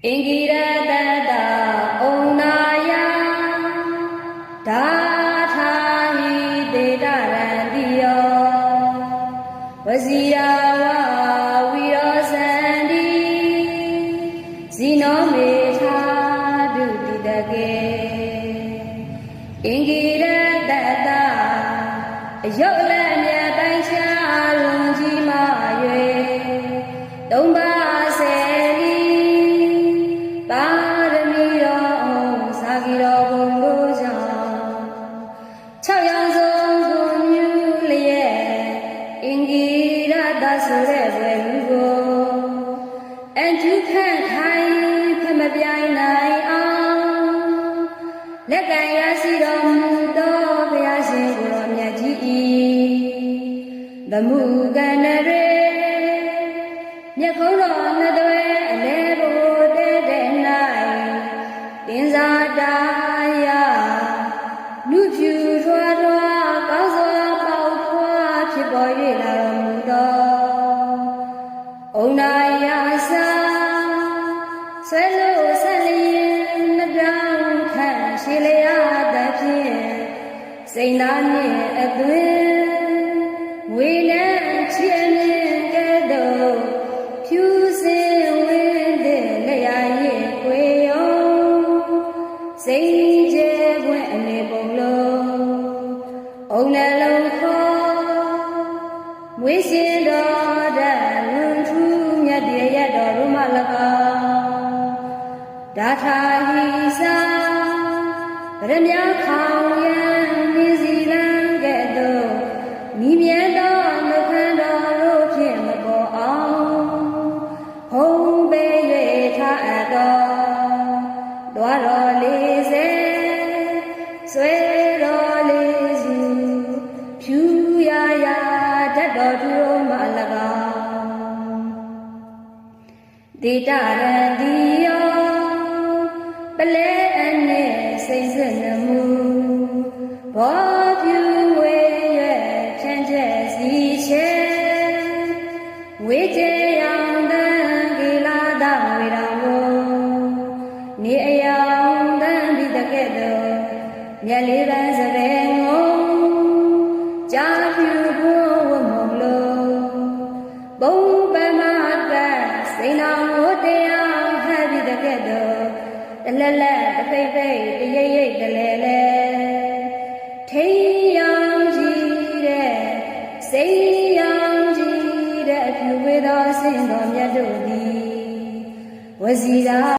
အင်္ဂိရတတဩနာယဒါထာဟိတေတရံတိယောဝစီယဝဝီရောစန္တိဇိနောမေထာဒုတိတကေအင်္ဂိရတတအယုတ်လည်းအမြတ်တိုင်းရှားလွန်ကြီးမ၍သုံးပါးဆယ်လီပါရမီတော်စာကီတော်ဘုံကိုကြောင့်6ရောင်စုံကိုမြူလျက်အင်္ဂိရတဆိုတဲ့ဘွယ်လူကိုအန်ကျူခန့်ခိုင်ဖမပြိုင်နိုင်အောင်လက်ကံရရှိတော်မူသောဘုရားရှင်ကိုယ်တော်မြတ်ကြီး၏ဗမှုကန္နရေမြတ်ခုံးတော်နှစ်သွဲအလဲဘိုးတဲ့၌တင်စာတာယနုဖြူထွားထွားကောင်းစွာပေါက်ဖွားဖြစ်ပေါ်၍လာတော်မူသောဩနာယစာဆွဲလို့ဆက်လျင်နှစ်ပြောင်းခန့်ရှိလျာသဖြင့်စိန်သားနှင့်အသွင်ငွေနဲ့ချစ်မြင်ကဲ့သို့ဖြူစင်ဝင်းတဲ့လက်ရရဲ့ခွေရောစိန်ကျဲပွင့်အနေပုံလုံးအုံနှလုံးခေါ်မွေးရှင်တော်တဲ့လွန်ထူးမြတ်တည်းရတော်ရမ၎င်းဒါထာဟိစာဗရမယခေါင်ရန်နေစီလံကဲ့သို့မိမြတ်တော်မခန္တော်တို့ဖြင့်မပေါ်အောင်ဟုံးပေး၍ထားအပ်တော်သွားတော်လေးစေဆွေတော်လေးစုဖြူရရတတ်တော်သူတို့မှ၎င်းဒေတာရံဒီယောပလဲအနှင့်စိတ်ဆွနမှုဘောဖြူဝေရဲ့ဖြန့်ချက်စီချဲဝေကျေရောင်တန်ကိလာသဝေတော်ကိုနေအယောင်တန်ဒီတကဲ့သို့မျက်လေးပန်းစပယ်ငုံကြာဖြူဖို့ဝမုံလို့ဘုံပမကစိန်တော်ကိုတရားဟပ်ဒီတကဲ့သို့တလက်လက်